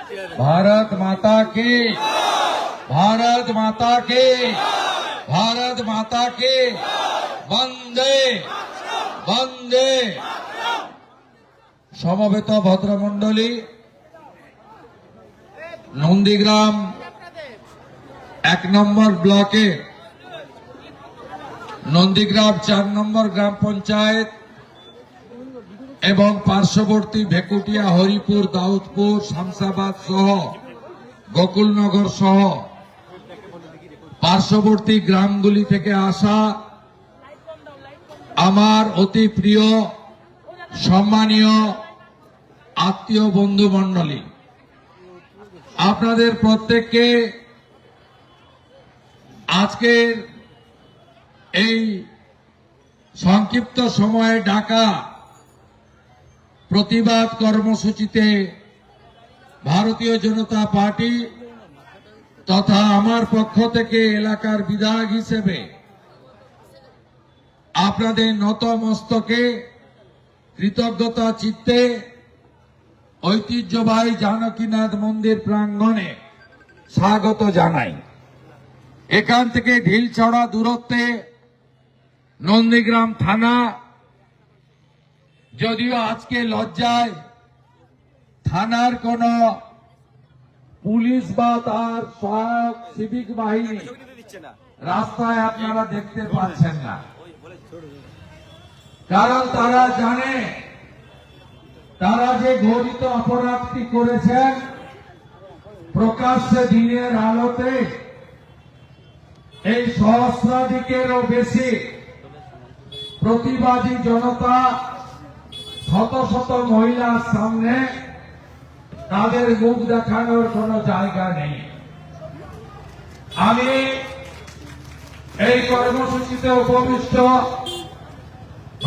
भारत माता की, भारत माता की, भारत माता की, वंदे वंदे। সমবেত ভদ্রমণ্ডলী, নন্দীগ্রাম 1 নম্বর ব্লকে নন্দীগ্রাম 4 নম্বর গ্রাম পঞ্চায়েত এবং পার্শ্ববর্তী ভেকুটিয়া, হরিপুর, দাউদপুর, শামসাবাদ সহ গোকুলনগর সহ পার্শ্ববর্তী গ্রামগুলি থেকে আসা আমার অতি প্রিয় সম্মানীয় আত্মীয় বন্ধু মণ্ডলী, আপনাদের প্রত্যেককে আজকের এই সংক্ষিপ্ত সময়ে ডাকা প্রতিবাদ কর্মসূচিতে ভারতীয় জনতা পার্টি তথা আমার পক্ষ থেকে এলাকার বিধায়ক হিসেবে আপনাদের নত মস্তকে কৃতজ্ঞতা চিত্তে ঐতিহ্যবাহী জানকীনাথ মন্দির প্রাঙ্গণে স্বাগত জানাই। এখান থেকে ঢিলছড়া দূরত্বে নন্দীগ্রাম থানা, যদিও আজকে লজ্জায় থানার কোন পুলিশ বা তার সহায়ক সিভিক বাহিনী রাস্তায় আপনারা দেখতে পাচ্ছেন না, কারণ তারা জানে তারা যে ঘোষিত অপরাধটি করেছেন প্রকাশ্যে দিনের আলোতে এই সহস্রাধিকেরও বেশি প্রতিবাদী জনতা, শত শত মহিলার সামনে তাদের মুখ দেখানোর কোন জায়গা নেই। আমি এই কর্মসূচিতে উপবিষ্ট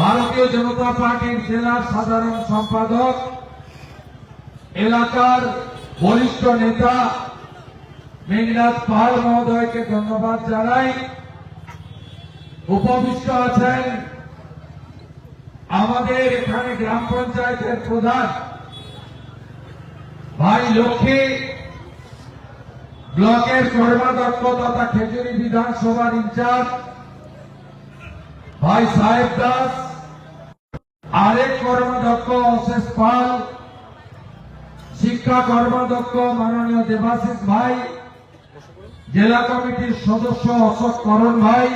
ভারতীয় জনতা পার্টির জেলার সাধারণ সম্পাদক, এলাকার বরিষ্ঠ নেতা মেঘনাথ পাল মহোদয়কে ধন্যবাদ জানাই। উপবিষ্ট আছেন আমাদের এখানে গ্রাম পঞ্চায়েতের প্রধান ভাই লক্ষ্মী, ব্লকের কর্মাধ্যক্ষ তথা খেজুরি বিধানসভার ইনচার্জ ভাই সাহেব দাস, আরেক কর্মাধ্যক্ষ অশেষ পাল, শিক্ষা কর্মাধ্যক্ষ মাননীয় দেবাশিস ভাই, জেলা কমিটির সদস্য অশোক করণ ভাই,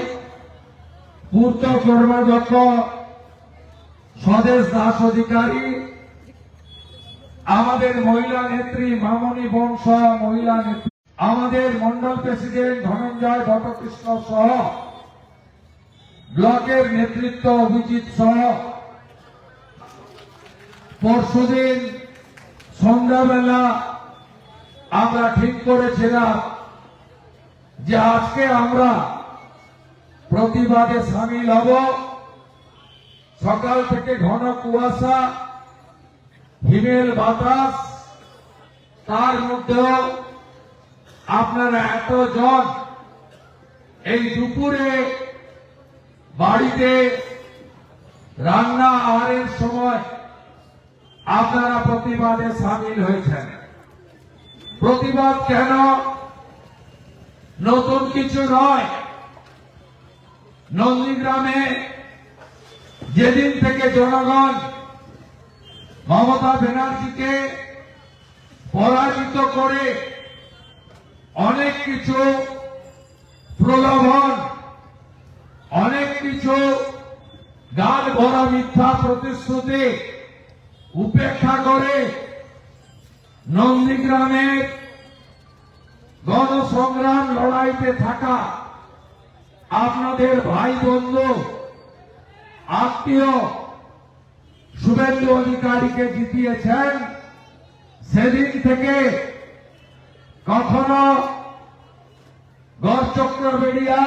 পূর্ত কর্মাধ্যক্ষ স্বদেশ দাস অধিকারী, আমাদের মহিলা নেত্রী মামনি বংশ মহিলা নেত্রী, আমাদের মন্ডল প্রেসিডেন্ট ধনঞ্জয় ভট্টকৃষ্ণ সহ ব্লকের নেতৃত্ব অভিজিৎ সহ পরশুদিন সন্ধ্যাবেলা আমরা ঠিক করেছিলাম যে আজকে আমরা প্রতিবাদে সামিল হব। সকাল থেকে ঘন কুয়াশা, হিমেল বাতাস, তার মধ্যেও আপনারা এতজন এই দুপুরে বাড়িতে রান্না আহারের সময় আপনারা প্রতিবাদে সামিল হয়েছেন। প্রতিবাদ কেন? নতুন কিছু নয়। নন্দীগ্রামে যেদিন থেকে জনগণ মমতা ব্যানার্জিকে পরাজিত করে অনেক কিছু প্রলোভন, অনেক কিছু গাল ভরা মিথ্যা প্রতিশ্রুতি উপেক্ষা করে নন্দীগ্রামের গণসংগ্রাম লড়াইতে থাকা আপনাদের ভাই বন্ধু আত্মীয় শুভেন্দু অধিকারীকে জিতিয়েছেন, সেদিন থেকে কখনো গড়চক্রবেড়িয়া,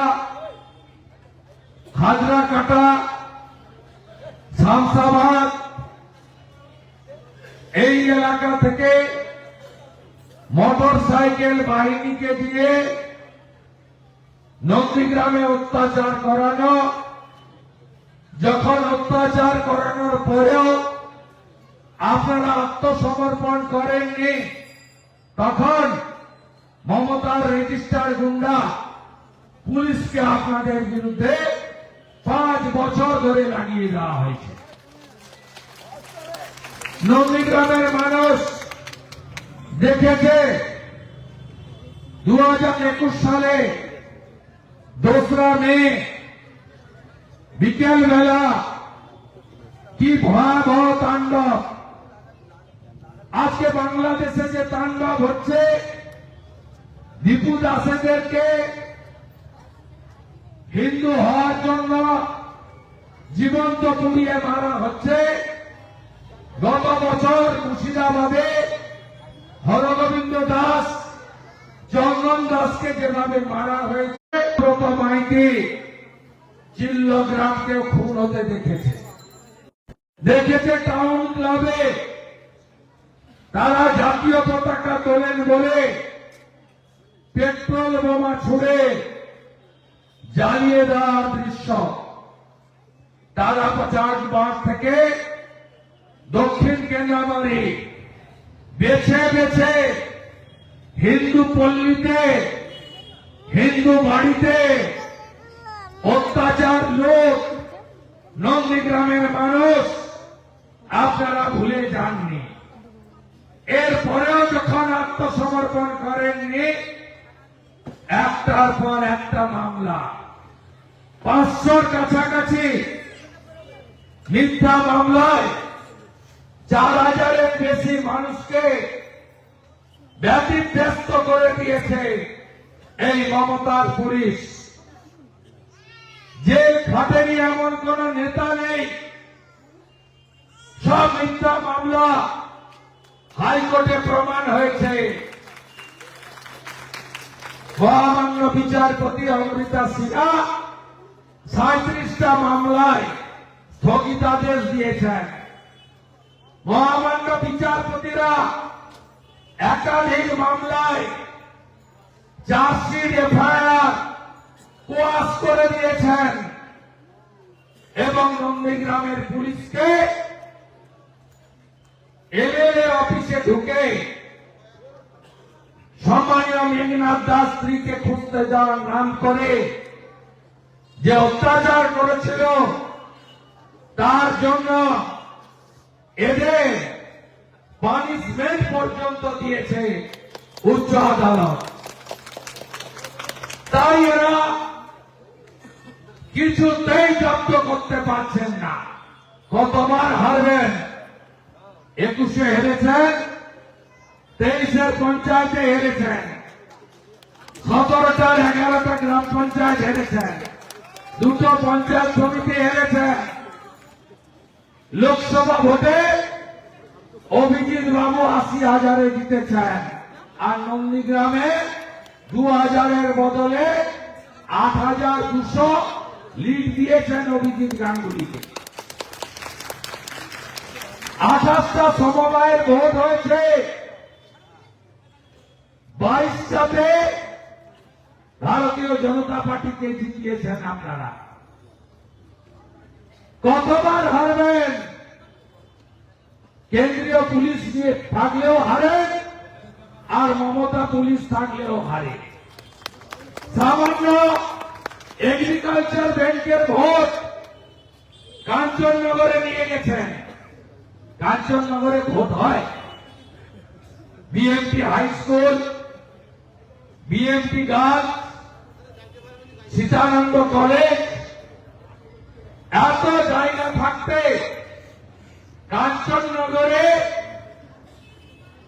হাজরাকাটা, শামসাবাদ এই এলাকা থেকে মোটর সাইকেল বাহিনীকে দিয়ে নন্দীগ্রামে অত্যাচার করানো, যখন অত্যাচার করানোর পরেও আপনারা আত্মসমর্পণ করেননি, তখন মমতার রেজিস্টার গুন্ডা পুলিশকে আপনাদের বিরুদ্ধে 5 বছর ধরে লাগিয়ে দেওয়া হয়েছে। নন্দীগ্রামের মানুষ দেখেছে 2021 সালে 2রা মে বিকেল বেলা কি ভয়াবহ তাণ্ডব। আজকে বাংলাদেশে যে তাণ্ডব হচ্ছে, দীপু দাসেদেরকে হিন্দু হওয়ার জন্য জীবন্ত পুড়িয়ে মারা হচ্ছে। গত বছর মুর্শিদাবাদে হরগোবিন্দ দাস, চন্দন দাসকে যেভাবে মারা হয়েছে, ব্রত মাইতি চিল্লগ্রামকে খুন হতে দেখেছে টাউন ক্লাবে তারা জাতীয় পতাকা তোলেন বলে পেট্রোল বোমা ছুড়ে জ্বালিয়ে দেওয়ার দৃশ্য। তারা 50 বার থেকে দক্ষিণ কেন্দ্রামারি বেছে বেছে হিন্দু পল্লীতে, হিন্দু বাড়িতে অত্যাচার লোক নন্দীগ্রামের মানুষ আপনারা ভুলে যাননি। এরপরেও যখন আত্মসমর্পণ করেননি, একটার পর একটা মামলা, 500-র কাছাকাছি মিথ্যা মামলায় 4000-এর বেশি মানুষকে ব্যতিব্যস্ত করে দিয়েছে এই মমতার পুলিশ। জেল খাটেনি এমন কোন নেতা নেই। সব মিথ্যা মামলা হাইকোর্টে প্রমাণ হয়েছে। মহামান্য বিচারপতি অমৃতা সিনহা 37টা মামলায় স্থগিতাদেশ দিয়েছেন। মহামান্য বিচারপতিরা একাধিক মামলায় চার্জশিট, এফআইআর কোয়াশ করে দিয়েছেন এবং নন্দীগ্রামের পুলিশকে এমএলএ অফিসে ঢুকে সম্মানীয় মেঘনাথ দাস স্ত্রীকে খুঁজতে যাওয়ার নাম করে যে অত্যাচার করেছিল, তার জন্য এদের পানিশমেন্ট পর্যন্ত দিয়েছে উচ্চ আদালত। তাই এরা কিছুতেই জব্দ করতে পারছেন না। কতবার হারবেন? 21-এ হেরেছেন, 23-এর পঞ্চায়েতে হেরেছেন, 17টার 11টা গ্রাম পঞ্চায়েত হেরেছেন, 2টো পঞ্চায়েত সমিতি হেরেছেন। লোকসভা ভোটে অভিজিৎ বাবু 80,000-এ জিতেছেন, আর নন্দীগ্রামে 2000-এর বদলে 8200 লিড দিয়েছেন অভিজিৎ গাঙ্গুলিকে। 28টা সমবায়ের ভোট হয়েছে, 22টাতে ভারতীয় জনতা পার্টিকে জিতিয়েছেন আপনারা। কতবার হারবেন? কেন্দ্রীয় পুলিশ নিয়ে থাকলেও হারেন, আর মমতা পুলিশ থাকলেও হারে। সামান্য এগ্রিকালচার ব্যাংকের ভোট কাঞ্চননগরে নিয়ে গেছেন। কাঞ্চননগরে ভোট হয়, BMP high school, BMP girls, Sitananda college, এত জায়গা থাকতে কাঞ্চননগরে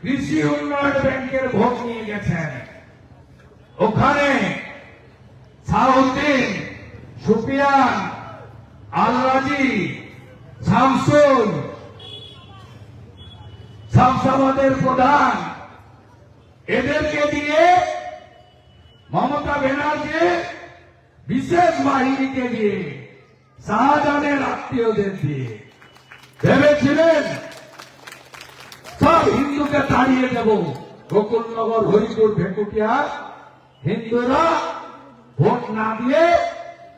কৃষি উন্নয়ন ব্যাংকের ভোট নিয়ে গেছেন। ওখানে সাউদ্দিন, সুফিয়ান, আলরাজি, শামসুল, শামসাবাদের প্রধান, এদেরকে দিয়ে মমতা ব্যানার্জি বিশেষ বাহিনীকে দিয়ে, শাহজাহানের আত্মীয়দের দিয়ে ভেবেছিলেন সব হিন্দুকে তাড়িয়ে দেব। গোকুলনগর, হরিপুর, ভেকুটিয়া হিন্দুরা ভোট না দিয়ে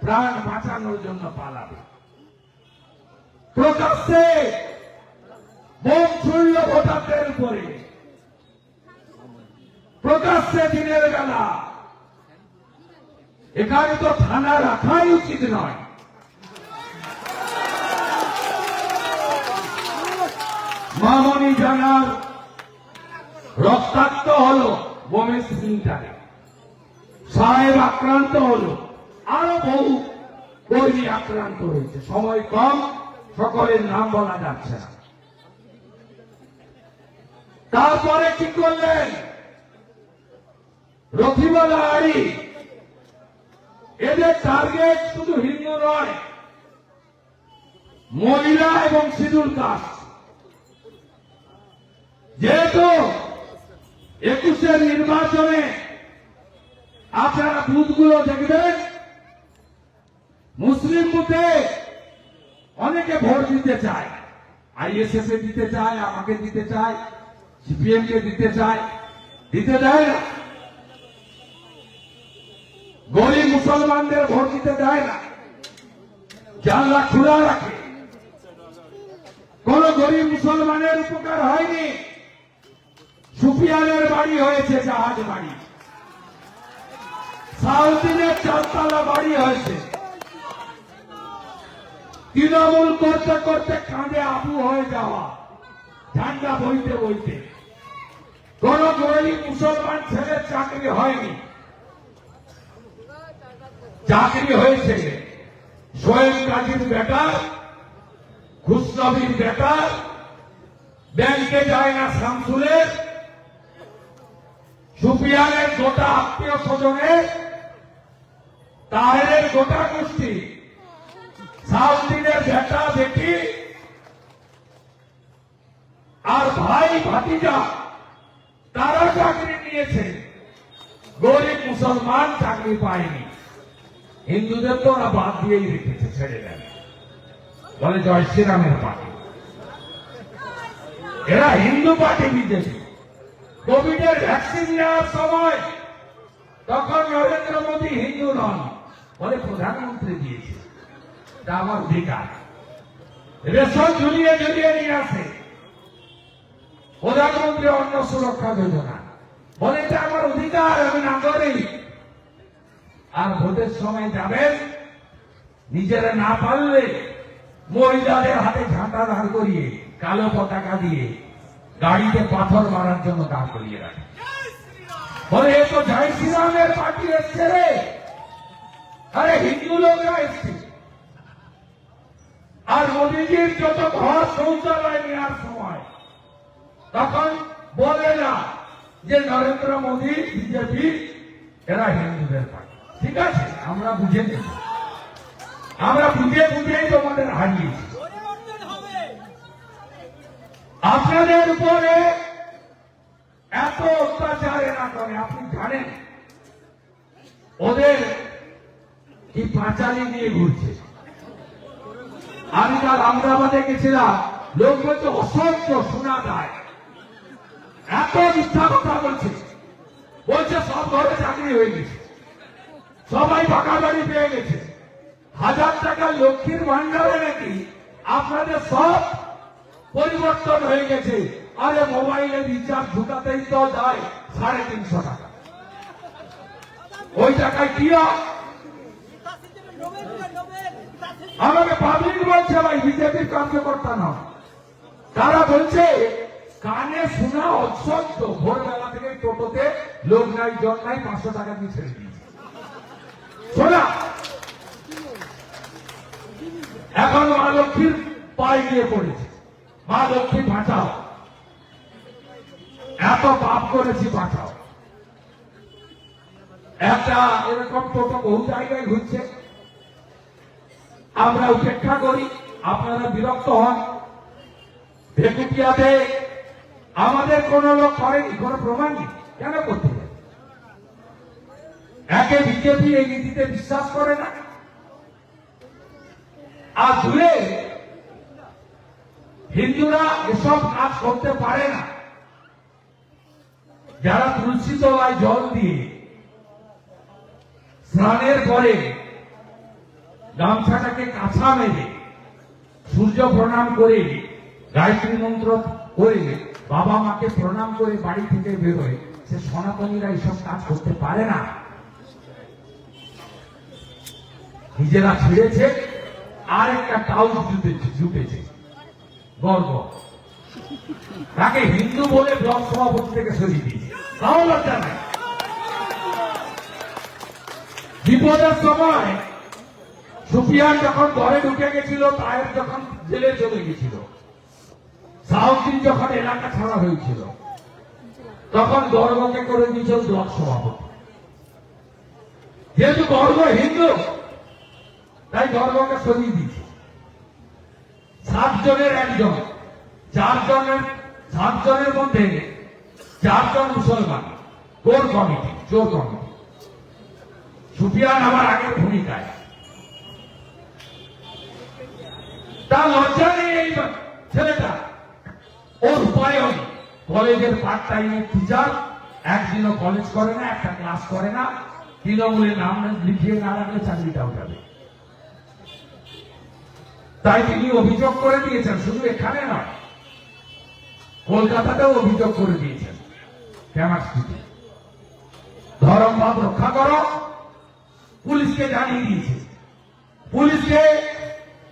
প্রাণ বাঁচানোর জন্য পালাবে। প্রকাশ্যে বোম ছুড়ল ভোটারদের উপরে। প্রকাশ্যে দিনের বেলা, এখানে তো থানা রাখাই উচিত নয়। মামনি জানার রক্তাক্ত হলো বোমে সিলিন্ডারে, সাহেব আক্রান্ত হলো, আরো বহু কর্মী আক্রান্ত হয়েছে। সময় কম, সকলের নাম বলা যাচ্ছে না। তারপরে কি করলেন? রথিবালা আড়ি, এদের টার্গেট শুধু হিন্দু নয়, মহিলা এবং শিডিউল কাস্ট। যেহেতু 21-এর নির্বাচনে আপনারা বুথগুলো দেখবেন, মুসলিম বুথে অনেকে ভোট দিতে চায়, আইএসএফ এ দিতে চায়, আমাকে দিতে চায়, সিপিএম কে দিতে চায়, দিতে দেয় না। গরিব মুসলমানদের ভোট দিতে দেয় না, জানলা খোলা রাখে। কোন গরিব মুসলমানের উপকার হয়নি। সুফিয়ানের বাড়ি হয়েছে জাহাজ বাড়ি, সাউদিনের 4 তলা বাড়ি হয়েছে। তৃণমূল করতে করতে কাঁধে আবু হয়ে যাওয়া, ঝান্ডা বইতে বইতে। কোন গরিব মুসলমান ছেলের চাকরি হয়নি, চাকরি হয়েছে সোহেল কাজীর বেটা, খুশনবীর বেটা, ব্যাংকে যায় না শামসুলের, সুফিয়ানের গোটা আত্মীয় স্বজনের, তাহেরের গোটা গোষ্ঠী, সাউদিনের বেটা বেটি আর ভাই ভাতিজা, তারা চাকরি নিয়েছে। গরিব মুসলমান চাকরি পায়নি। হিন্দুদের তো ওরা বাদ দিয়েই রেখেছে, ছেড়ে দেন, বলে জয় শ্রীরামের পার্টি। এরা হিন্দু পার্টি বিজেপি। কোভিডের ভ্যাকসিন নেওয়ার সময় তখন নরেন্দ্র মোদী হিন্দু নন, বলে প্রধানমন্ত্রী দিয়েছে, তা আমার অধিকার। রেশন ঝুলিয়ে ঝুলিয়ে নিয়ে আসে প্রধানমন্ত্রী অন্ন সুরক্ষা যোজনা, বলে এটা আমার অধিকার, আমি নাগরিক। আর ভোটের সময় যাবেন, নিজেরা না পারলে মহিলাদের হাতে ঝাঁটা দাঁড় করিয়ে, কালো পতাকা দিয়ে গাড়িতে পাথর মারার জন্য দাঁড় করিয়ে রাখে। বলে এ তো জয় শ্রীরামের পার্টি এসছে রে। আরে হিন্দু লোকরা এসছে। আর মোদীজির যত ঘর শৌচালয় নেওয়ার সময় তখন বলে না যে নরেন্দ্র মোদী বিজেপি এরা হিন্দুদের পার্টি। ঠিক আছে, আমরা বুঝে নেব, আমরা বুঝে বুঝেই তোমাদের হারিয়েছি। আপনাদের উপরে এত অত্যাচার এরা করে, আপনি জানেন ওদের কি পাঁচালি নিয়ে ঘুরছে। আমি কাল আমদাবাদে গেছিলাম, লোক বলছে অসংখ্য শোনা যায়, এত মিথ্যা কথা বলছে। বলছে সব ঘরে চাকরি হয়ে গেছে, সবাই পাকা বাড়ি পেয়ে গেছে, 1000 টাকা লক্ষ্মীর ভান্ডারে নাকি আপনাদের সব পরিবর্তন হয়ে গেছে। আরে মোবাইলে রিচার্জ ঢুকাতেই তো যায় 350 টাকা, ওই টাকায় কি হয়? আমাকে পাবলিক বলছে ভাই বিজেপির কার্যকর্তা নয়, তারা বলছে কানে শোনা অসত্য। ভোরবেলা থেকে টোটোতে লোক নাই জন নাই, 500 টাকা দিয়ে ছেড়ে দিয়েছে। শোনা এখন মা লক্ষ্মীর পায়ে গিয়ে পড়েছে, মা লক্ষ্মী বাঁচাও, এত পাপ করেছি বাঁচাও। একটা এরকম টোটো বহু জায়গায় ঘুরছে, আমরা উপেক্ষা করি, আপনারা বিরক্ত হন। ভেকুটিয়াতে আমাদের কোন লোক করেনি, কোন প্রমাণ নেই, কেন করতে হবে? একে বিজেপি এই নীতিতে বিশ্বাস করে না। আর দূরে হিন্দুরা এসব কাজ করতে পারে না। যারা তুলসী তলায় জল দিয়ে স্নানের পরে গামছাটাকে কাছা মেরে সূর্য প্রণাম করে গায়ত্রী মন্ত্র করে বাবা মাকে প্রণাম করে বাড়ি থেকে বেরোয়, সে সনাতনীরা এইসব কাজ করতে পারে না। নিজেরা ছেড়েছে, আর একটা টাউন জুটেছে গর্ব, তাকে হিন্দু বলে ব্লক সভাপতি থেকে সরিয়ে দিয়েছে, তাও লজ্জা নাই। বিপদের সময় সুফিয়ান যখন ঘরে ঢুকে গেছিল, তায়ের যখন জেলে চলে গেছিল, সাউদ্দিন যখন এলাকা ছাড়া হয়েছিল, তখন গর্বকে করে দিয়েছিল ব্লক সভাপতি। যেহেতু গর্ব হিন্দু, তাই গর্বকে সরিয়ে দিয়েছে। 7 জনের একজন, 7 জনের মধ্যে 4 জন মুসলমান, কোর কমিটি, চোর কমিটি। সুফিয়ান আমার আগের ভূমিকায়, তার লজ্জা নেই এই ছেলেটা। ওর উপায় কলেজের পার্ট টাইমের টিচার, একদিনও কলেজ করে না, একটা ক্লাস করে না, তৃণমূলের নাম লিখিয়ে না রাখলে চাকরিটাও যাবে। তাই তিনি অভিযোগ করে দিয়েছেন, শুধু এখানে নয়, কলকাতাতেও অভিযোগ করে দিয়েছেন। ক্যামারস্ট্রিটে ধর্মভাব রক্ষা করো, পুলিশকে জানিয়ে দিয়েছে। পুলিশকে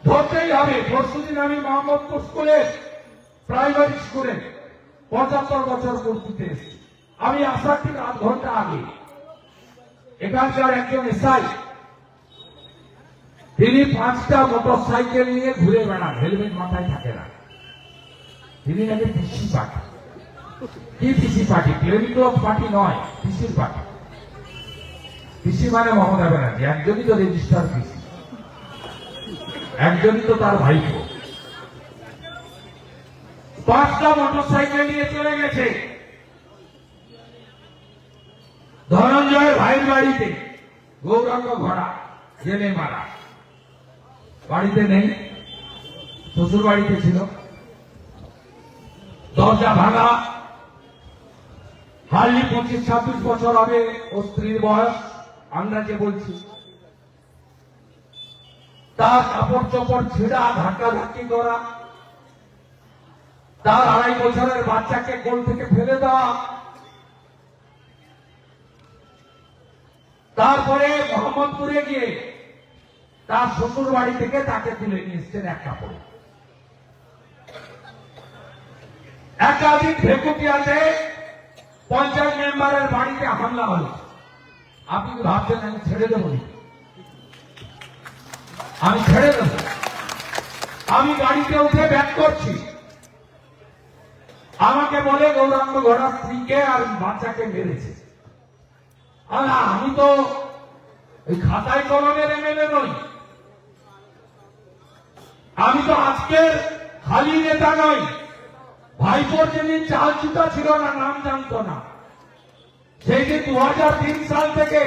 ধরতেই হবে। পরশুদিন আমি মোহাম্মদপুর স্কুলে, প্রাইমারি স্কুলে 75 বছর পূর্তিতে এসেছি। আমি আসার ঠিক 8 ঘন্টা আগে এখানকার একজন এসআই, তিনি 5টা মোটর সাইকেল নিয়ে ঘুরে বেড়ান, হেলমেট মাথায় থাকে না। তিনি নাকি পিসি পার্টি। কি পিসি পার্টি? ক্লিনিক্যাল পার্টি নয়, পিসির পার্টি। পিসি মানে মমতা ব্যানার্জি, একজনই তো রেজিস্টার পিসি, একজনই তো তার ভাইপো। 5টা মোটর সাইকেল নিয়ে চলে গেছে ধনঞ্জয়ের ভাইয়ের বাড়িতে, গৌরাঙ্গ ঘোড়া, জেলে মারা। বাড়িতে নেই, শ্বশুর বাড়িতে ছিল। দরজা ভাঙা, হার্লি 25-26 বছর হবে ও স্ত্রীর বয়স, আন্দাজে বলছি। তার কাপড় চোপড় ছেঁড়া, ধাক্কা ধাক্কি করা, তার 2.5 বছরের বাচ্চাকে কোল থেকে ফেলে দেওয়া। তারপরে মোহাম্মদপুরে গিয়ে তার শ্বশুর বাড়ি থেকে তাকে তুলে নিয়ে এসছেন এক কাপড়ে। একাধিক ভেকুটিয়াতে পঞ্চায়েত মেম্বারের বাড়িতে হামলা হল। আপনি কি ভাবছেন আমি ছেড়ে দেব? আমি ছেড়ে দেব? আমি গাড়িতে উঠে ব্যাক করছি, আমাকে বলে গৌরাঙ্গ ঘোড়ার স্ত্রীকে আর বাচ্চাকে মেরেছে। আমি তো ওই খাতায় কলমের এমএলএ নই, আমি তো আজকের খালি নেতা নই। ভাইপোর যেদিন চাল চুটা ছিল না, নাম জানতো না, সেই যে 2003 সাল থেকে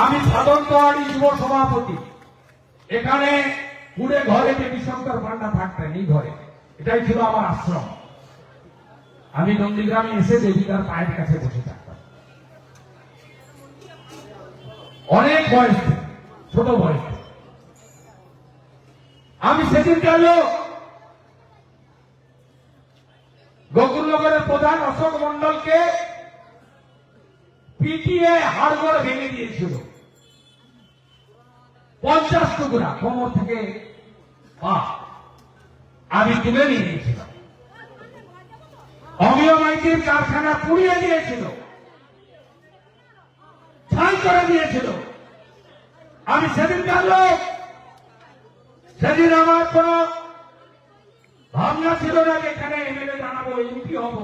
আমি সাধনতোয়ারি যুব সভাপতি। এখানে পুরে ঘরে দেবীশঙ্কর পান্ডা থাকতেন, এই ঘরে, এটাই ছিল আমার আশ্রম। আমি নন্দীগ্রামে এসে দেবিকার পায়ের কাছে বসে থাকতাম। অনেক বয়স, ছোট বয়স। আমি সেদিনকার লোক। গোকুলনগরের প্রধান অশোক মন্ডলকে পিটিয়ে হাড়গোড় ভেঙে দিয়েছিল, 50 টুকরা কোমর থেকে পা। আমি তুলে নিয়ে গিয়েছিলাম। অমিয় মাইতির কারখানা পুড়িয়ে দিয়েছিল, ছাই করে দিয়েছিল। আমি সেদিনকার লোক। সেদিন আমার কোন ভাবনা ছিল না যে এখানে এমএলএ জানাবো, এমপি হব,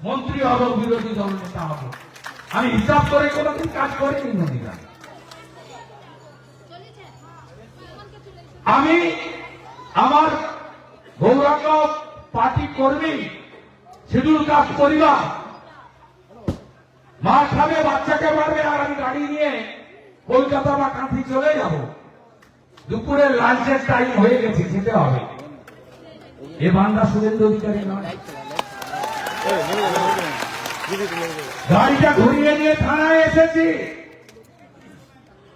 মন্ত্রী হব, বিরোধী দল নেতা হব। আমি হিসাব করে কোনদিন কাজ করিনি নদীরা। আমি আমার গৌরাঙ্গ পার্টি কর্মী, শিডিউল কাস্ট পরিবার, মা খাবে, বাচ্চাকে মারবে, আর আমি গাড়ি নিয়ে কলকাতা বা কাঁথি চলে যাব। দুপুরের লাঞ্চের টাইম হয়ে গেছে, যেতে হবে। এ বান্দা শুভেন্দু অধিকারী নয়। গাড়িটা ঘুরিয়ে নিয়ে থানায় এসেছি।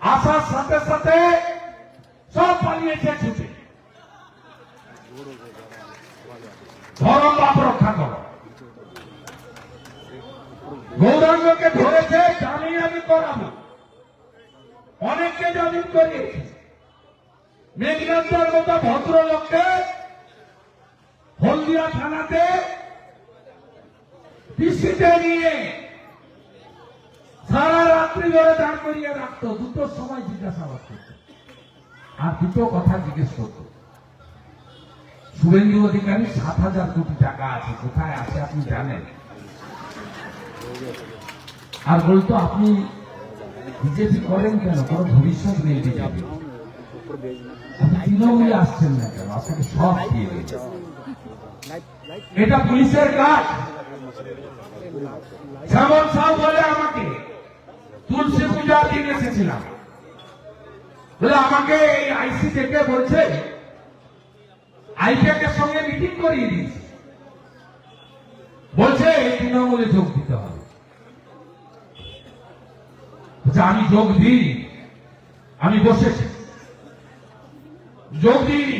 আসার সাথে সাথে সব পালিয়েছে ছুটে। ধর্ম বাপ রক্ষা করো। গৌরাঙ্গকে ধরেছে, জামিন আমি করাবো, অনেককে জামিন করিয়েছে। মেঘনাথের মতো ভদ্রলোককে হলদিয়া থানাতে পিসিতে নিয়ে সারা রাত্রি ধরে দাঁড় করিয়ে রাখতো, দুটোর সময় জিজ্ঞাসাবাদ করতো আর দুটো কথা জিজ্ঞেস করতো। শুভেন্দু অধিকারী 7,000 কোটি টাকা আছে, কোথায় আছে আপনি জানেন? আর বলতো আপনি বিজেপি করেন কেন, কোন ভবিষ্যৎ নেই বিজেপি, আপনি তৃণমূলে আসছেন না কেন, আপনাকে সব দিয়ে দিয়েছে। এটা পুলিশের কাজ। শ্যামল সাউ বলে আমাকে, তুলসী পূজা দিন এসেছিলাম, বলে আমাকে এই আইসি থেকে বলছে আইপ্যাকের সঙ্গে মিটিং করিয়ে দিয়েছে, বলছে তৃণমূলে যোগ দিতে হবে। আমি যোগ দিই, আমি বসেছি, যোগ দিই।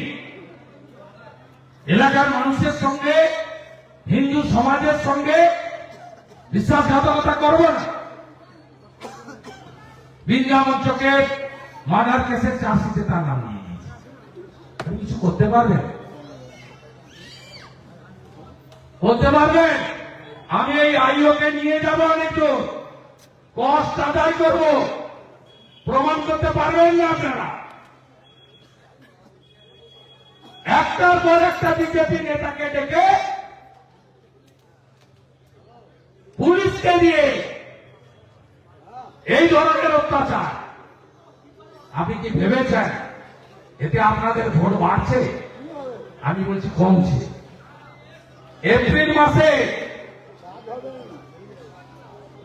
এলাকার মানুষের সঙ্গে, হিন্দু সমাজের সঙ্গে বিশ্বাসঘাতকতা করব না। বৃন্দাবন চকের মার্ডার কেসের চার্জশিটে তার নাম নিয়ে নিয়েছে। আপনি কিছু করতে পারবেন? করতে পারবেন? আমি এই আইওকে নিয়ে যাব, অনেক দূর কষ্ট আদায় করব, প্রমাণ করতে পারবেন না আপনারা। একটার পর একটা বিজেপি নেতাকে ডেকে পুলিশকে দিয়ে এই ধরনের অত্যাচার, আপনি কি ভেবেছেন এতে আপনাদের ভোট বাড়ছে? আমি বলছি কমছে। এপ্রিল মাসে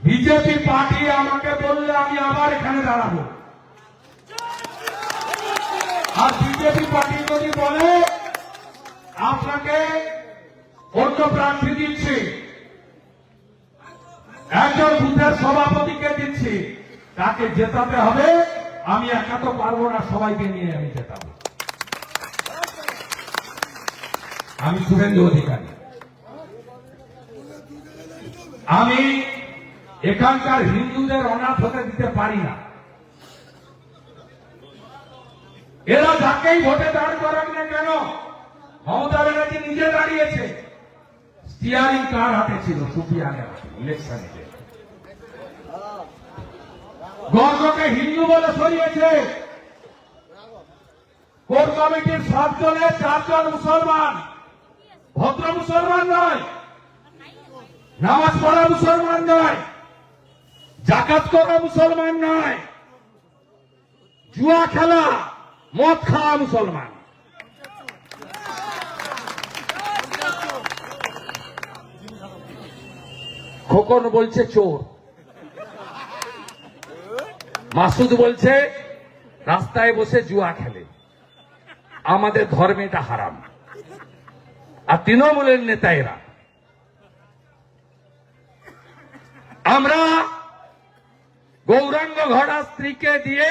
বিজেপি পার্টি আমাকে বললে আমি আবার এখানে দাঁড়াবো, আর বিজেপি পার্টি যদি বলে আপনাকে অন্য প্রার্থী দিচ্ছি, একজন বুথের সভাপতিকে দিচ্ছি, তাকে জেতাতে হবে, আমি একা তো পারবো না, সবাইকে নিয়ে আমি জেতাবো। আমি শুভেন্দু অধিকারী, আমি এখানকার হিন্দুদের অনাথ হতে দিতে পারি না। এরা যাকেই ভোটে দাঁড় করান না কেন, মমতা ব্যানার্জি নিজে দাঁড়িয়েছে, স্টিয়ারিং কার হাতে ছিল? সুফিয়ানের ইলেকশনে। গর্গকে হিন্দু বলে সরিয়েছে, কোর কমিটির 7 জনের 4 জন মুসলমান, ভদ্র মুসলমান নয়, নামাজ পড়া মুসলমান নয়, জাকাত করা মুসলমান নয়, জুয়া খেলা মদ খাওয়া মুসলমান। খোকন বলছে চোর, মাসুদ বলছে রাস্তায় বসে জুয়া খেলে, আমাদের ধর্মে এটা হারাম। আর তৃণমূলের নেতা এরা। আমরা গৌরাঙ্গ ঘড়ার স্ত্রীকে দিয়ে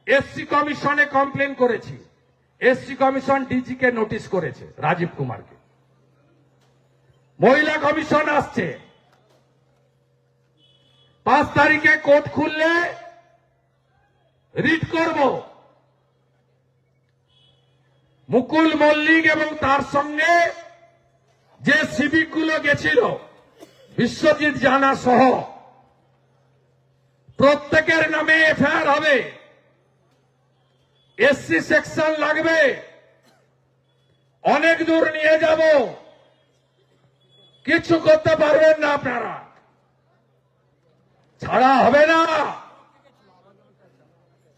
এসসি কমিশনে কমপ্লেন করেছি, এসসি কমিশন ডিজিকে নোটিশ করেছে, রাজীব কুমারকে। মহিলা কমিশন আসছে, 5 তারিখে কোর্ট খুললে রিট করব। মুকুল মল্লিক এবং তার সঙ্গে যে সিভিক গুলো গেছিল, বিশ্বজিৎ জানা সহ প্রত্যেকের নামে এফআইআর হবে, এসসি সেকশন লাগবে, অনেক দূর নিয়ে যাব, কিছু করতে পারবেন না আপনারা, ছাড়া হবে না।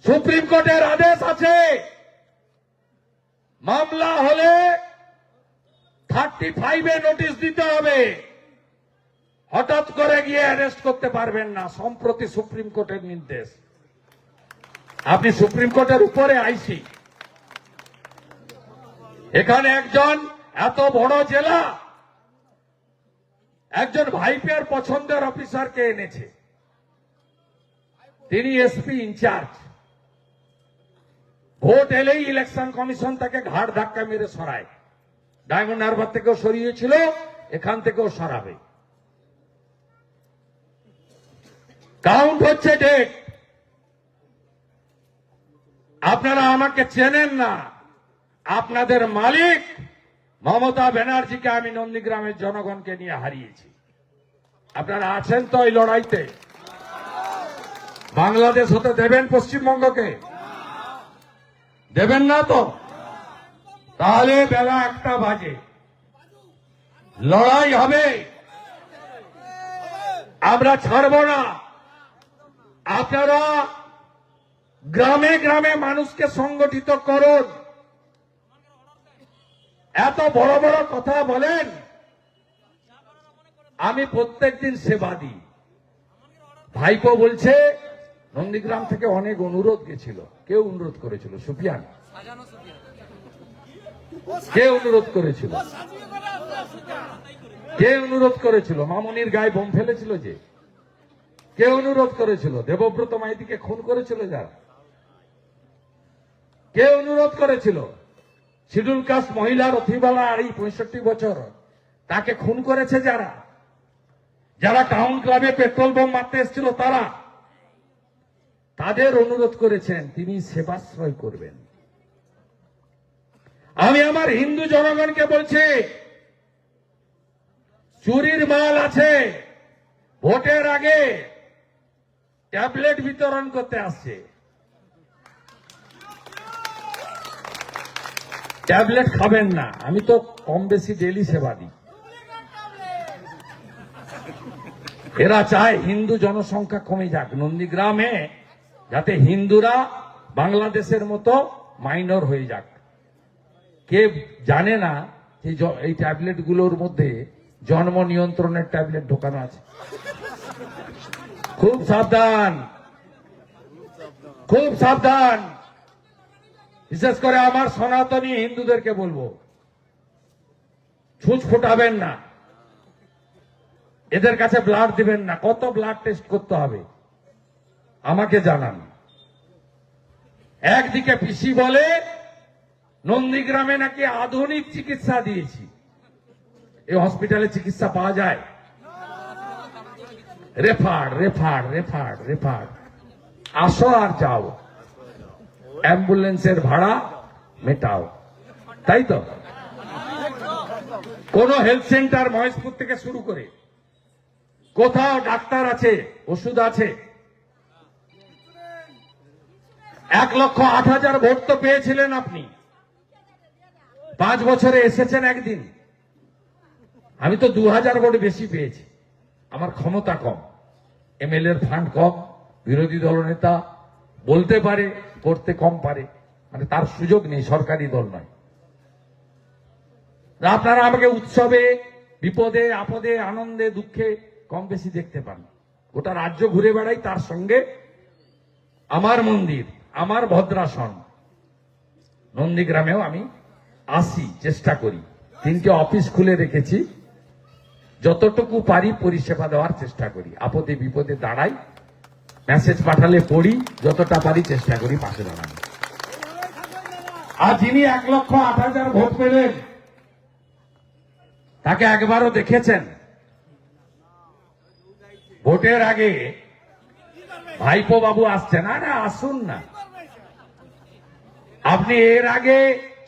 সুপ্রিম কোর্টের আদেশ আছে, মামলা হলে 35-এ নোটিশ দিতে হবে, হঠাৎ করে গিয়ে অ্যারেস্ট করতে পারবেন না। সম্প্রতি সুপ্রিম কোর্টের নির্দেশ। আপনি সুপ্রিম কোর্টের উপরে আইসি, এখানে একজন এত বড় জেলা, একজন ভাইপের পছন্দের অফিসারকে এনেছে, তিনি এসপি ইনচার্জ। ভোট এলেই ইলেকশন কমিশন তাকে ঘাড় ধাক্কা মেরে সরায়। ডায়মন্ড হারবার থেকেও সরিয়েছিল, এখান থেকেও সরাবে। কাউন্ট হচ্ছে ডেট। আপনারা আমাকে চেনেন না, আপনাদের মালিক মমতা ব্যানার্জিকে আমি নন্দীগ্রামের জনগণকে নিয়ে হারিয়েছি। আপনারা আছেন তো এই লড়াইতে? বাংলাদেশ হতে দেবেন পশ্চিমবঙ্গকে? দেবেন না তো? তাহলে বেলা 1টা বাজে, লড়াই হবে, আমরা ছাড়ব না। আপনারা গ্রামে গ্রামে মানুষকে সংগঠিত করুন। এত বড় বড় কথা বলেন, আমি প্রত্যেকদিন সেবা দিই। ভাইপো বলছে নন্দীগ্রাম থেকে অনেক অনুরোধ গেছিল। কেউ অনুরোধ করেছিল? সুফিয়ান? কে অনুরোধ করেছিল? কে অনুরোধ করেছিল? মামুনির গায়ে বোম ফেলেছিল যে? কে অনুরোধ করেছিল? দেবব্রত মাইতিকে খুন করেছিল যারা? কে অনুরোধ করেছিল? শিডিউল কাস্ট মহিলার অথিবালা এই 65 বছর, তাকে খুন করেছে যারা? যারা টাউন ক্লাবে পেট্রোল বোম মারতে এসেছিল তারা, তাদের অনুরোধ করেছেন তিনি সেবাশ্রয় করবেন। আমি আমার হিন্দু জনগণকে বলছি, চুরির মাল আছে, ভোটের আগে ট্যাবলেট বিতরণ করতে আসছে। ট্যাবলেট খাবেন না। আমি তো কম বেশি ডেলি সেবা দিই। এরা চায় হিন্দু জনসংখ্যা কমে যাক নন্দীগ্রামে, যাতে হিন্দুরা বাংলাদেশের মতো মাইনর হয়ে যাক। কে জানে না যে এই ট্যাবলেট গুলোর মধ্যে জন্ম নিয়ন্ত্রণের ট্যাবলেট ঢোকানো আছে। খুব সাবধান, খুব সাবধান। বিশেষ করে আমার সনাতনী হিন্দুদেরকে বলবো, ছুঁচ ফোটাবেন না, এদের কাছে ব্লাড দিবেন না। কত ব্লাড টেস্ট করতে হবে আমাকে জানান। একদিকে পিসি বলে নন্দীগ্রামে নাকি আধুনিক চিকিৎসা দিয়েছি। এই হসপিটালে চিকিৎসা পাওয়া যায়? Refer refer refer refer. আসো আর যাও, অ্যাম্বুলেন্সের ভাড়া মেটাও, তাই তো? কোন হেলথ সেন্টার মহেশপুর থেকে শুরু করে কোথাও ডাক্তার আছে, ওষুধ আছে? 1,08,000 ভোট তো পেয়েছিলেন আপনি, 5 বছরে এসেছেন একদিন। আমি তো 2,000 ভোট বেশি পেয়েছি। আমার ক্ষমতা কম, এমএলএ এর ফান্ড কম, বিরোধী দলনেতা বলতে পারে, করতে কম পারে, মানে তার সুযোগ নেই, সরকারি দল নয়। আপনারা আমাকে উৎসবে, বিপদে, আপদে, আনন্দে, দুঃখে কম বেশি দেখতে পান। গোটা রাজ্য ঘুরে বেড়াই, তার সঙ্গে আমার মন্দির, আমার ভদ্রাসন নন্দীগ্রামেও আমি আসি, চেষ্টা করি। 3টে অফিস খুলে রেখেছি, যতটুকু পারি পরিষেবা দেওয়ার চেষ্টা করি। আপদে বিপদে দাঁড়াই, মেসেজ পাঠালে পড়ি, যতটা পারি চেষ্টা করি পাশে দাঁড়ানো। আর যিনি 1,08,000 ভোট পেলেন, তাকে একবারও দেখেছেন? ভোটের আগে ভাইপো বাবু আসছেন, আরে আসুন না। আপনি এর আগে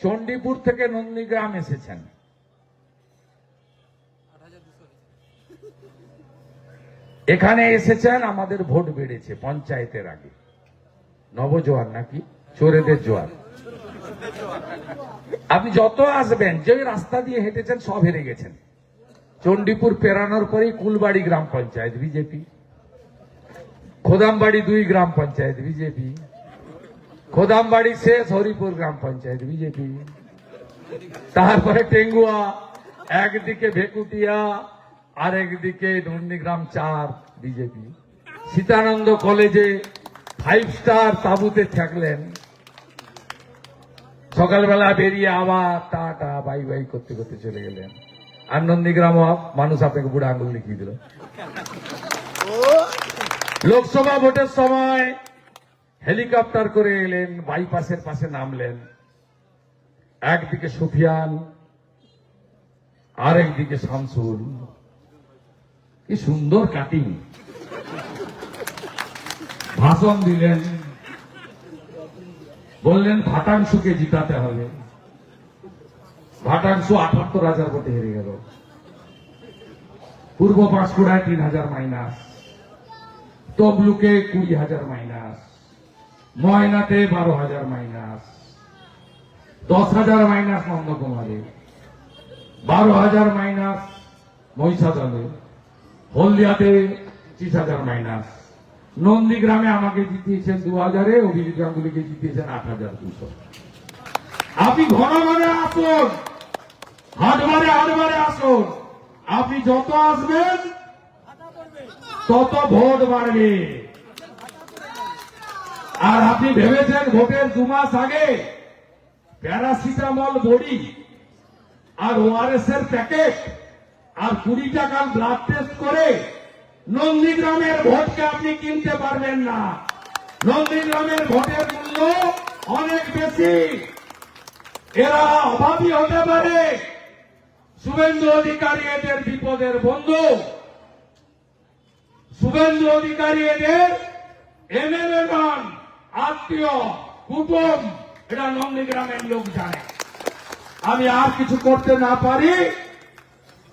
চণ্ডীপুর থেকে নন্দীগ্রাম এসেছেন, এখানে এসেছেন, আমাদের ভোট বেড়েছে পঞ্চায়েতের আগে। নবজোয়ার নাকি চোরেদের জোয়ার। আপনি যত আসবেন, যে রাস্তা দিয়ে হেঁটেছেন সব হেরে গেছেন। চণ্ডীপুর পেরানোর পরেই কুলবাড়ি গ্রাম পঞ্চায়েত বিজেপি, খোদামবাড়ি 2 গ্রাম পঞ্চায়েত বিজেপি, খোদামবাড়ি শেষ হরিপুর গ্রাম পঞ্চায়েত বিজেপি, তারপরে টেঙ্গুয়া, একদিকে ভেকুটিয়া, আর একদিকে নন্দীগ্রাম 4 বিজেপি। সীতানন্দ কলেজে 5 স্টার তাঁবুতে থাকলেন, সকালবেলা বেরিয়ে আবার টাটা বাই বাই করতে করতে চলে গেলেন। আর নন্দীগ্রাম মানুষ আপনাকে বুড়া আঙুল দেখিয়ে দিল। লোকসভা ভোটের সময় হেলিকপ্টার করে এলেন, বাইপাসের পাশে নামলেন। একদিকে সুফিয়ান, আর একদিকে শামসুল। কি সুন্দর কাটিং! ভাষণ দিলেন, বললেন ভাটাংশুকে জিতাতে হবে। ভাটাংশু ৭৮,০০০ ভোটে হেরে গেল। পূর্ব পাঁশকুড়ায় ৩,০০০ মাইনাস, তবলুকে ২০,০০০ মাইনাস, ময়নাতে ১২,০০০ মাইনাস, ১০,০০০ মাইনাস নন্দকুমারে, ১২,০০০ মাইনাস মহিষাদলে, হলদিয়াতে ২৫,০০০ মাইনাস, নন্দীগ্রামে আমাকে জিতিয়েছেন ২,০০০, অভিজিৎ গাঙ্গুলিকে জিতিয়েছেন ৮,২০০। আপনি ঘন ঘনে আসুন, হাটবারে আসুন। আপনি যত আসবেন তত ভোট বাড়বে। আর আপনি ভেবেছেন ভোটের ২ মাস আগে প্যারাসিটামল বড়ি আর ওআরএস এর প্যাকেট আর ২০ টাকার ব্লাড টেস্ট করে নন্দীগ্রামের ভোটকে আপনি কিনতে পারবেন না। নন্দীগ্রামের ভোটের মূল্য অনেক বেশি। এরা অভাবী হতে পারে, শুভেন্দু অধিকারী এদের বিপদের বন্ধু। শুভেন্দু অধিকারী এদের এমএলএ নন, আত্মীয় কুটুম। এটা নন্দীগ্রামের লোক জানে। আমি আর কিছু করতে না পারি,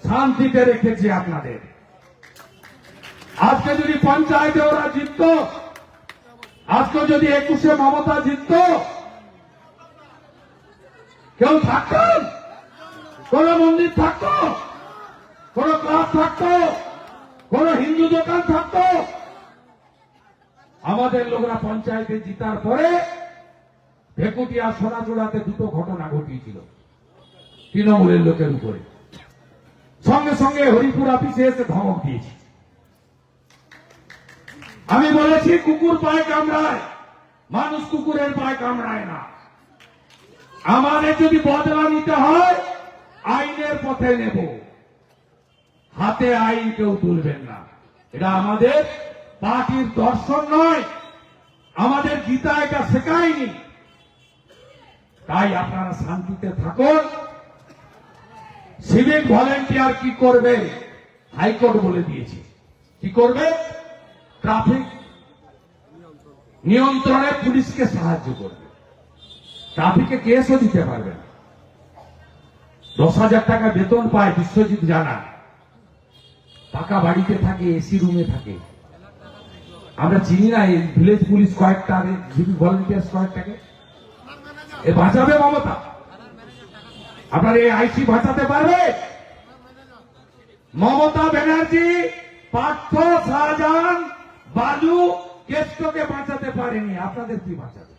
শান্তিতে রেখেছি আপনাদের। আজকে যদি পঞ্চায়েতে ওরা জিতত, আজকে যদি ২১শে মমতা জিতত, কেউ থাকতেন? কোন মন্দির থাকতো? কোন ক্লাব থাকতো? কোন হিন্দু দোকান থাকতো? আমাদের লোকরা পঞ্চায়েতে জিতার পরে ভেকুটিয়া সোনাচূড়াতে ২টো ঘটনা ঘটিয়েছিল তৃণমূলের লোকের উপরে। সঙ্গে সঙ্গে হরিপুর অফিসে এসে ধমক দিয়েছে। আমি বলেছি কুকুর পায়ে কামড়ায়, মানুষ কুকুরের পায়ে কামড়ায় না। আমাদের যদি বদলা নিতে হয় আইনের পথে নেব, হাতে আইন কেউ তুলবেন না। এটা আমাদের পার্টির দর্শন নয়, আমাদের গীতা এটা শেখায়নি। তাই আপনারা শান্তিতে থাকুন। সিভিক ভলেন্টিয়ার কি করবে হাইকোর্ট বলে দিয়েছে। কি করবে? ট্রাফিক নিয়ন্ত্রণে পুলিশকে সাহায্য করবে। ট্রাফিকে কেসও দিতে পারবে না। ১০,০০০ টাকা বেতন পায় বিশ্বজিৎ জানা, পাকা বাড়িতে থাকে, এসি রুমে থাকে। আমরা চিনি না এই ভিলেজ পুলিশ কয়েকটা, সিভিক ভলেন্টিয়ার কয়েকটাকে। এ বাঁচাবে মমতা? আপনার এই আইসি বাঁচাতে পারবে? মমতা ব্যানার্জি পার্থ, শাহজাহান, বালু, কেষ্টকে বাঁচাতে পারেনি, আপনাদের কি বাঁচাবে?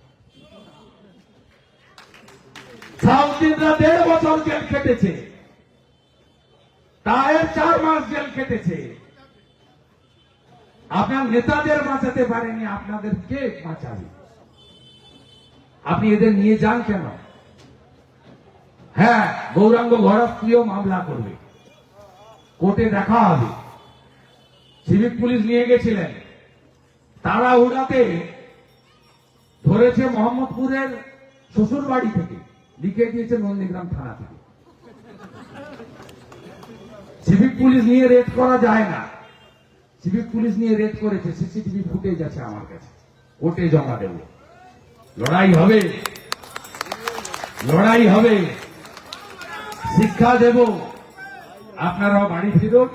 সাউথিনরা ১.৫ বছর জেল খেটেছে, তাহের ৪ মাস জেল খেটেছে। আপনার নেতাদের বাঁচাতে পারেনি, আপনাদের কে বাঁচাবে? আপনি এদের নিয়ে যান কেন? হ্যাঁ, গৌরাঙ্গ ঘরস্ত্রীও মামলা করবে, কোর্টে দেখা হবে। সিভিক পুলিশ নিয়ে গেছিলেন, তারা উড়াতে ধরেছে মোহাম্মদপুরের শ্বশুর বাড়ি থেকে, লিখে দিয়েছে নন্দীগ্রাম থানা থেকে। সিভিক পুলিশ নিয়ে রেড করা যায় না। সিভিক পুলিশ নিয়ে রেড করেছে, সিসিটিভি ফুটেজ আছে আমার কাছে, কোর্টে জমা দেব। লড়াই হবে, লড়াই হবে, শিক্ষা দেব। আপনারাও বাড়ি ফিরুন,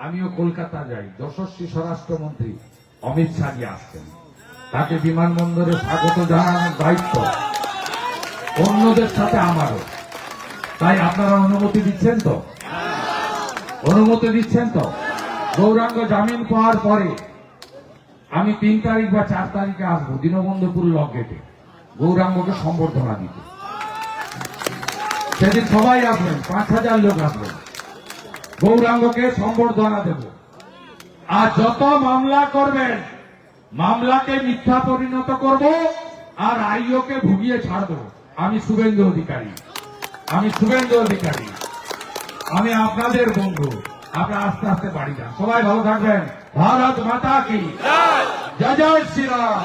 আমিও কলকাতা যাই। যশস্বী স্বরাষ্ট্রমন্ত্রী অমিত শাহজি আসছেন, তাকে বিমানবন্দরে স্বাগত জানানোর দায়িত্ব অন্যদের সাথে আমারও। তাই আপনারা অনুমতি দিচ্ছেন তো? অনুমতি দিচ্ছেন তো? গৌরাঙ্গ জামিন পাওয়ার পরে আমি ৩ তারিখ বা ৪ তারিখে আসবো দীনবন্ধুপুর লক গেটে গৌরাঙ্গকে সম্বর্ধনা দিতে। সেদিন সবাই আসবেন, ৫,০০০ লোক আসবেন, গৌরাঙ্গকে সম্বর্ধনা দেব। আর যত মামলা করবেন, মামলাকে মিথ্যা পরিণত করব, আর আইওকে ভুগিয়ে ছাড়বো। আমি শুভেন্দু অধিকারী, আমি শুভেন্দু অধিকারী, আমি আপনাদের বন্ধু। আপনারা আস্তে আস্তে বাড়ি যান, সবাই ভালো থাকবেন। ভারত মাতা কি জয়, জয় শ্রীরাম,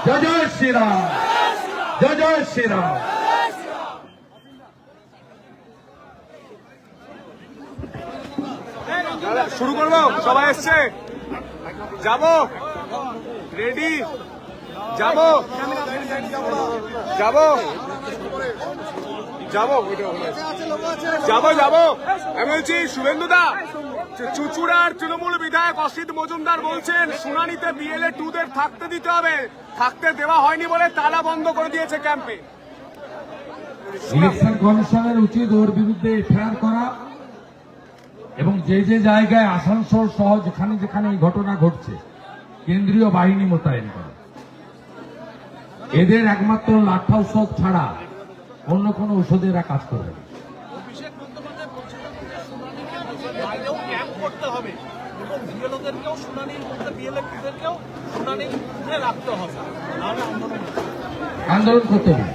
জয় জয় শ্রীরাম, জয় জয় শ্রীরাম। শুরু করবো, সবাই এসছে, যাবো। রেডি যাবো যাবো যাবো যাবো যাবো আমি বলছি শুভেন্দুদা, চুচুড়ার তৃণমূল বিধায়ক অসিত মজুমদার বলছেন শুনানিতে বিএলএ 2দের থাকতে দিতে হবে, থাকতে দেওয়া হয়নি বলে তালা বন্ধ করে দিয়েছে ক্যাম্পে। ইলেকশন কমিশনের উচিত ওর বিরুদ্ধে এফআইআর করা এবং যে যে জায়গায় আসানসোল সহ যেখানে যেখানে এই ঘটনা ঘটছে কেন্দ্রীয় বাহিনী মোতায়েন করা। এদের একমাত্র লাঠা ঔষধ ছাড়া অন্য কোনো ওষুধে এরা কাজ করবে না। অভিষেক বন্দ্যোপাধ্যায় বলছেন বাইরেও ক্যাম্প করতে হবে এবং বিএলওদেরকেও শুনানির মধ্যে বিএলএদেরকেও শুনানির মধ্যে রাখতে হবে, নাহলে আন্দোলন করতে হবে।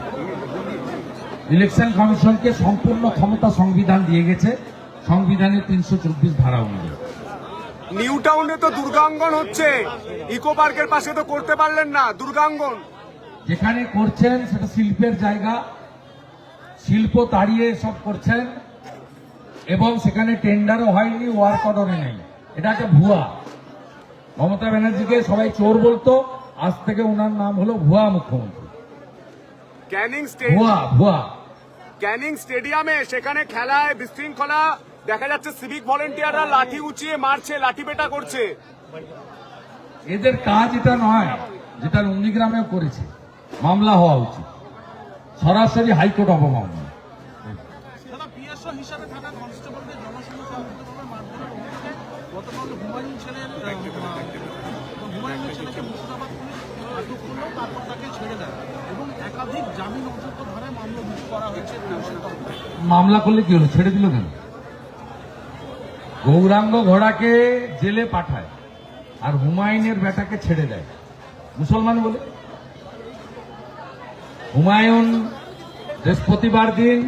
ইলেকশন কমিশনকে সম্পূর্ণ ক্ষমতা সংবিধান দিয়ে গেছে, সংবিধানের 324 ধারা অনুযায়ী। নিউ টাউনে তো দুর্গাঙ্গন হচ্ছে, ইকো পার্কের পাশে তো করতে পারলেন না দুর্গাঙ্গন। যেখানে করছেন সেটা শিল্পের জায়গা, শিল্প তাড়িয়ে সব করছেন এবং সেখানে টেন্ডারও হয়নি, ওয়ার্ক অর্ডারও নেই। এটা একটা ভুয়া। মমতা ব্যানার্জিকে সবাই চোর বলতো, আজ থেকে ওনার নাম হলো ভুয়া মুখ্যমন্ত্রী। ক্যানিং স্টেডিয়ামে সেখানে খেলায় বিশৃঙ্খলা দেখা যাচ্ছে, সিভিক ভলেন্টিয়াররা লাঠি উঁচিয়ে মারছে, লাঠি পেটা করছে। এদের কাজ এটা নয় যেটা নন্দীগ্রামেও করেছে, মামলা হওয়া উচিত, সরাসরি হাইকোর্ট অবমাননা। তারা পিএসও হিসাবে থাকা কনস্টেবলদের জনসমস্যাভাবে মারধরের অভিযোগে গতকাল হুমায়ুন ছেলেকে মুর্শিদাবাদ পুলিশ আটক করলেও তারপর তাকে ছেড়ে দেয় এবং একাধিক জামিন অযোগ্য ধারায় মামলা রুজু করা হয়েছে পুলিশের তরফে। মামলা করলে কি হলো, ছেড়ে দিল কেন? গৌরাঙ্গ ঘোড়াকে জেলে পাঠায় আর হুমায়ুনের বেটাকে ছেড়ে দেয় মুসলমান বলে। হুমায়ুন বৃহস্পতিবার দিন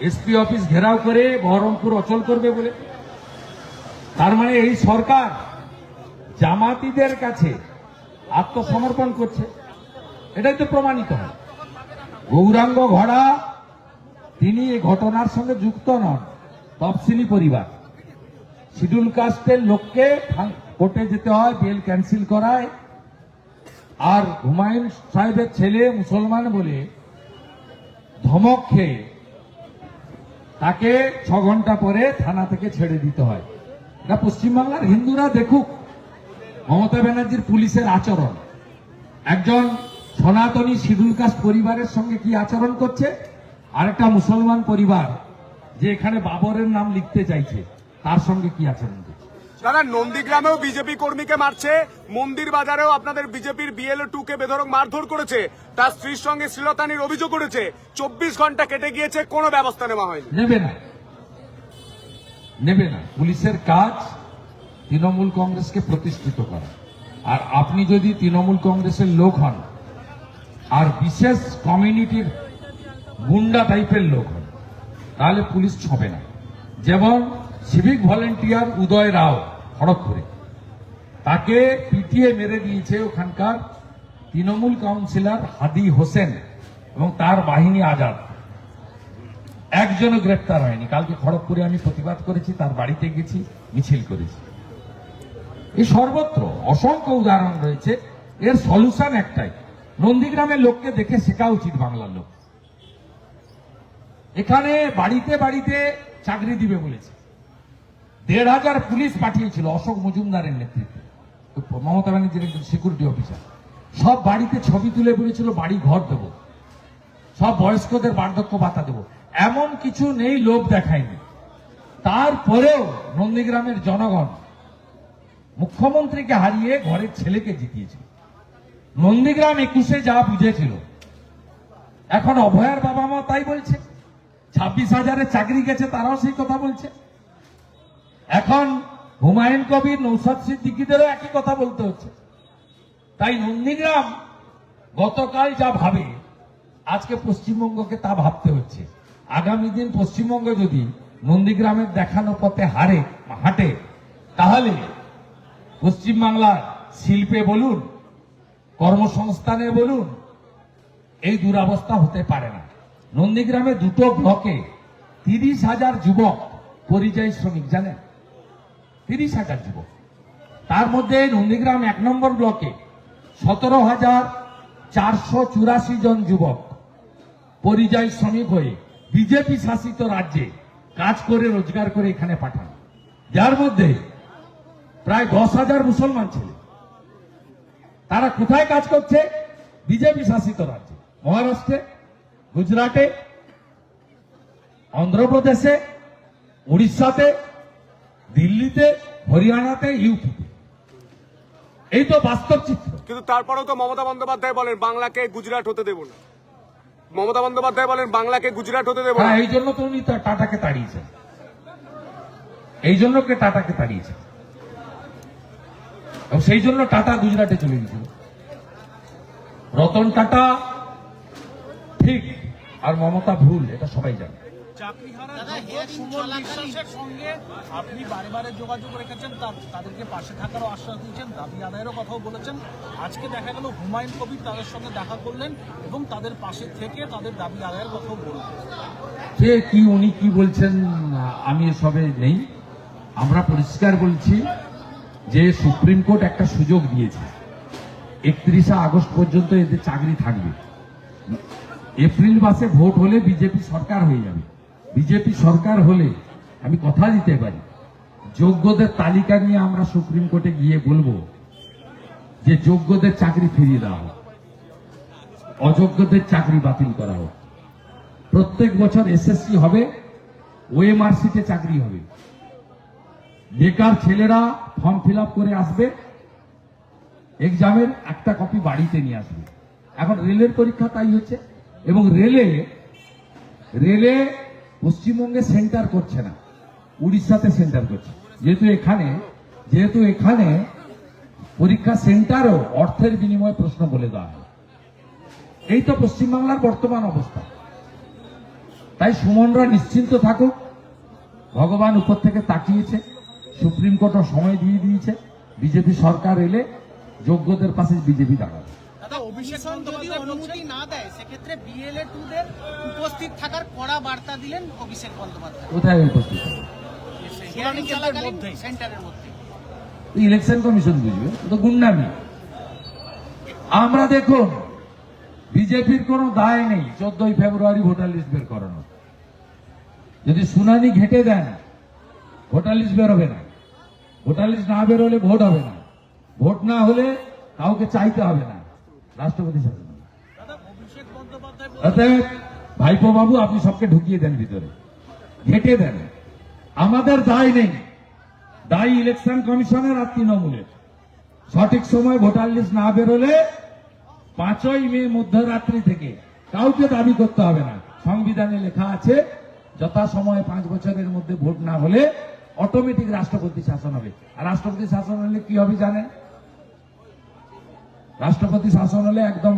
এসপি অফিস ঘেরাও করে বহরমপুর অচল করবে বলে। তার মানে এই সরকার জামাতিদের কাছে আত্মসমর্পণ করছে, এটাই তো প্রমাণিত হয়। গৌরাঙ্গ ঘোড়া তিনি এই ঘটনার সঙ্গে যুক্ত নন, তফসিলি পরিবার, শিডিউল কাস্টের লোককে কোর্টে যেতে হয়, বেল ক্যান্সেল করায়। আর হুমায়ুন সাহেবের ছেলে মুসলমান বলে ধমক খেয়ে তাকে 6 ঘন্টা পরে থানা থেকে ছেড়ে দিতে হয়। এটা পশ্চিমবাংলার হিন্দুরা দেখুক মমতা ব্যানার্জির পুলিশের আচরণ, একজন সনাতনী শিডিউল কাস্ট পরিবারের সঙ্গে কি আচরণ করছে, আরেকটা মুসলমান পরিবার যে এখানে বাবরের নাম লিখতে চাইছে তার সঙ্গে কি আচরণ করছে। দাদা, নন্দীগ্রামেও বিজেপি কর্মীকে মারছে, মন্দির বাজারেও আপনাদের বিজেপির বিএলও 2কে বেধড়ক মারধর করেছে, তার স্ত্রীর সঙ্গে শ্লীলতাহানির অভিযোগ করেছে। 24 ঘন্টা কেটে গিয়েছে, কোনো ব্যবস্থা নেওয়া হয়নি। নেবে না। পুলিশের কাজ তৃণমূল কংগ্রেসকে প্রতিষ্ঠিত করা। আর আপনি যদি তৃণমূল কংগ্রেসের লোক হন আর বিশেষ কমিউনিটির গুন্ডা টাইপের লোক হন তাহলে পুলিশ ছবে না। যেমন সিভিক ভলেন্টিয়ার উদয় রাও খড়গপুরে, তাকে পিটিয়ে মেরে দিয়েছে ওখানকার তৃণমূল কাউন্সিলর হাদি হোসেন এবং তার বাহিনী আজাদ, একজনও গ্রেপ্তার হয়নি। কালকে খড়গপুরে আমি প্রতিবাদ করেছি, তার বাড়িতে গেছি, মিছিল করেছি। এই সর্বত্র অসংখ্য উদাহরণ রয়েছে। এর সলিউশন একটাই, নন্দীগ্রামের লোককে দেখে শেখা উচিত বাংলার লোক। এখানে বাড়িতে বাড়িতে চাকরি দিবে বলেছে, 1,500 পুলিশ পাঠিয়েছিল অশোক মজুমদারের নেতৃত্বে, মমতা ব্যানার্জির একজন সিকিউরিটি অফিসার। সব বাড়িতে ছবি তুলে বলেছিল বাড়ি ঘর দেব, সব বয়স্কদের বার্ধক্য ভাতা দেব। এমন কিছু নেই, লোভ দেখায়নি। তারপরেও নন্দীগ্রামের জনগণ মুখ্যমন্ত্রীকে হারিয়ে ঘরের ছেলেকে জিতিয়েছিল। নন্দীগ্রাম 21-এ যা বুঝেছিল, এখন অভয়ার বাবা মা তাই বলছে। 26,000-এর চাকরি গেছে, তারাও সেই কথা বলছে। এখন হুমায়ুন কবির, নৌসাদ সিদ্দিকীদেরও একই কথা বলতে হচ্ছে। তাই নন্দীগ্রাম গতকাল যা ভাবে, আজকে পশ্চিমবঙ্গকে তা ভাবতে হচ্ছে। আগামী দিন পশ্চিমবঙ্গ যদি নন্দীগ্রামের দেখানো পথে হাঁটে তাহলে পশ্চিমবাংলার শিল্পে বলুন, কর্মসংস্থানে বলুন, এই দুরবস্থা হতে পারে না। নন্দীগ্রামে 2টো ব্লকে 30,000 যুবক পরিযায়ী শ্রমিক, জানেন? 30,000 যুবক। তার মধ্যে নন্দীগ্রাম 1 নম্বর ব্লকে 17,484 জন যুবক পরিযায়ী শ্রমিক হয়ে বিজেপি শাসিত রাজ্যে কাজ করে রোজগার করে এখানে পাঠান, যার মধ্যে প্রায় 10,000 মুসলমান ছেলে। তারা কোথায় কাজ করছে? বিজেপি শাসিত রাজ্যে, মহারাষ্ট্রে, গুজরাটে, অন্ধ্রপ্রদেশে, উড়িষ্যাতে, দিল্লিতে, হরিয়ানাতে, ইউপিতে। এই তো বাস্তব চিত্র। কিন্তু তারপরেও তো মমতা বন্দ্যোপাধ্যায় বলেন বাংলাকে গুজরাট হতে দেব না। মমতা বন্দ্যোপাধ্যায় বলেন বাংলাকে গুজরাট হতে দেব না। হ্যাঁ, এই জন্য তো উনি টাটাকে তাড়িয়েছেন, এই জন্য কে টাটাকে তাড়িয়েছেন, এবং সেই জন্য টাটা গুজরাটে চলে গেছিল। রতন টাটা ঠিক আর মমতা ভুল, এটা সবাই জানে। চাকরিহারা সুমন বিশ্বাসের সঙ্গে আপনি বারে বারে যোগাযোগ রেখেছেন, তাদেরকে পাশে থাকারও আশ্বাস দিয়েছেন, দাবি আদায়েরও কথাও বলেছেন। আজকে দেখা গেল হুমায়ুন কবির তাদের সঙ্গে দেখা করলেন এবং তাদের পাশে থেকে তাদের দাবি আদায়ের কথাও বললেন। সে কি উনি কি বলছেন আমি এসবে নেই। আমরা পরিষ্কার বলছি যে সুপ্রিম কোর্ট একটা সুযোগ দিয়েছে, 31শে আগস্ট পর্যন্ত এদের চাকরি থাকবে। এপ্রিল মাসে ভোট হলে বিজেপি সরকার হয়ে যাবে। বিজেপি সরকার হলে আমি কথা দিতে পারি, যোগ্যদের তালিকা নিয়ে আমরা সুপ্রিম কোর্টে গিয়ে বলবো যে যোগ্যদের চাকরি ফিরিয়ে দেওয়া হোক, অযোগ্যদের চাকরি বাতিল করা হোক। প্রত্যেক বছর এসএসসি হবে, ওএমআর সিটে চাকরি হবে। বেকার ছেলেরা ফর্ম ফিল আপ করে আসবে, এক্সামের একটা কপি বাড়িতে নিয়ে আসবে। এখন রেলের পরীক্ষা তাই হচ্ছে, এবং রেলে পশ্চিমবঙ্গে সেন্টার করছে না, উড়িষ্যাতে সেন্টার করছে। যেহেতু এখানে পরীক্ষা সেন্টারও অর্থের বিনিময়ে প্রশ্ন বলে দেওয়া হয়। এই তো পশ্চিমবাংলার বর্তমান অবস্থা। তাই সুমনরা নিশ্চিন্ত থাকুক, ভগবান উপর থেকে তাকিয়েছে, সুপ্রিম কোর্টও সময় দিয়ে দিয়েছে। বিজেপি সরকার এলে যোগ্যদের পাশে বিজেপি দাঁড়াবে। দাদা, অভিষেক যদি বন্দ্যোপাধ্যায় অনুমতি বলছেন না দেয় সেক্ষেত্রে BLA-2-দের উপস্থিত থাকার কড়া বার্তা দিলেন অভিষেক বন্দ্যোপাধ্যায় কোথায় উপস্থিত হবে? হিয়ারিং কেন্দ্রের চলাকালীন মধ্যেই। সেন্টারের মধ্যে। ইলেকশন কমিশন বুঝবে, তো গুন্ডামি। আমরা দেখুন, বিজেপির কোনো দায় নেই 14ই ফেব্রুয়ারি ভোটার লিস্ট বের করানো। যদি শুনানি ঘেটে দেন, ভোটার লিস্ট বেরোবে না। ভোটার লিস্ট না বেরোলে ভোট হবে না, ভোট না হলে কাউকে চাইতে হবে না, রাষ্ট্রপতি শাসন হবে। দাদা, অভিষেক বন্দ্যোপাধ্যায় অতএব ভাইপো বাবু আপনি সবকে ঢুকিয়ে দেন ভিতরে, ঘেটে দেন। আমাদের দায় নেই, দায়ী ইলেকশন কমিশনের আর তৃণমূলের। সঠিক সময় ভোটার লিস্ট না বেরোলে 5ই মে মধ্যরাত্রি থেকে কাউকে দাবি করতে হবে না। সংবিধানে লেখা আছে যথাসময়ে 5 বছরের মধ্যে ভোট না হলে অটোমেটিক রাষ্ট্রপতি শাসন হবে। আর রাষ্ট্রপতি শাসন হলে কি হবে জানেন? রাষ্ট্রপতি শাসন হলে একদম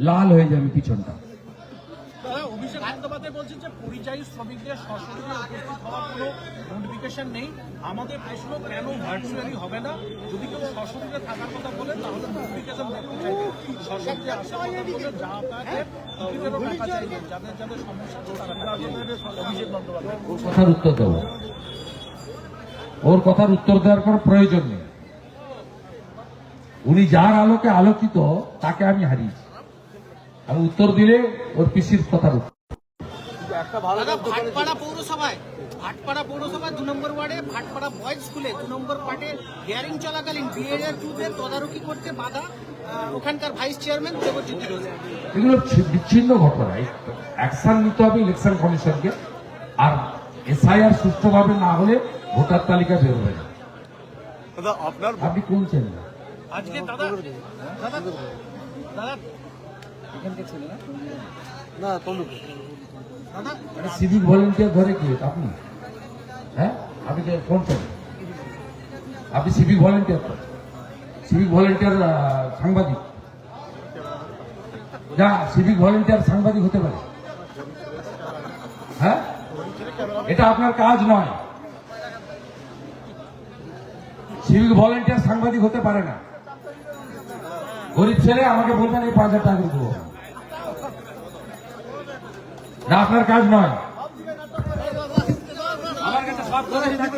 লাল হয়ে যাবে পিছনটা। দাদা, অভিষেক বন্দ্যোপাধ্যায় বলছেন যে পরিযায়ী শ্রমিকদের সশরীরে উপস্থিত হওয়ার কোনো নোটিফিকেশন নেই। আমাদের প্রশ্ন, কেন ভার্চুয়ালি হবে না? যদি কেউ সশরীরে থাকার কথা বলে তাহলে নোটিফিকেশন দেখতে চাইবে, সশরীরে আসার কথা বলে যাতায়াতের টিকিটেরও টাকা চাইবে, যাদের যাদের সমস্যা আছে তারা টাকা চাইবে। অভিষেক বন্দ্যোপাধ্যায় ওর কথার উত্তর দেব, ওর কথার উত্তর দেওয়ার কোনো প্রয়োজন নেই। উনি যার আলোকে আলোকিত তাকে আমি হারিয়েছি। আমি উত্তর দিলে ওর পিসির কথার উত্তর। দাদা, ভাটপাড়া পৌরসভায় 2 নম্বর ওয়ার্ডে ভাটপাড়া বয়েজ স্কুলে 2 নম্বর পার্টে হিয়ারিং চলাকালীন BLA-2-দের তদারকি করতে বাধা ওখানকার ভাইস চেয়ারম্যান দেবজিৎ ঘোষ। এগুলো বিচ্ছিন্ন ঘটনা, অ্যাকশন নিতে হবে ইলেকশন কমিশনকে। আর এসআইআর সুষ্ঠুভাবে না হলে ভোটার তালিকা বেরোবে না। দাদা, আপনার আপনি কোন চ্যানেল? আজকে দাদা দাদা সিভিক ভলেন্টিয়ার ধরে কি আপনি? হ্যাঁ, আপনি কোন চ্যানেল? আপনি সিভিক ভলেন্টিয়ার তো, সিভিক ভলেন্টিয়ার সাংবাদিক। যা সিভিক ভলেন্টিয়ার সাংবাদিক হতে পারে? হ্যাঁ, এটা আপনার কাজ নয়। সিভিক ভলেন্টিয়ার সাংবাদিক হতে পারে না। গরিব ছেলে আমাকে বলবেন এই 5,000 টাকা দেবো, না আপনার কাজ নয়। আমার কাছে সব খবরই থাকে।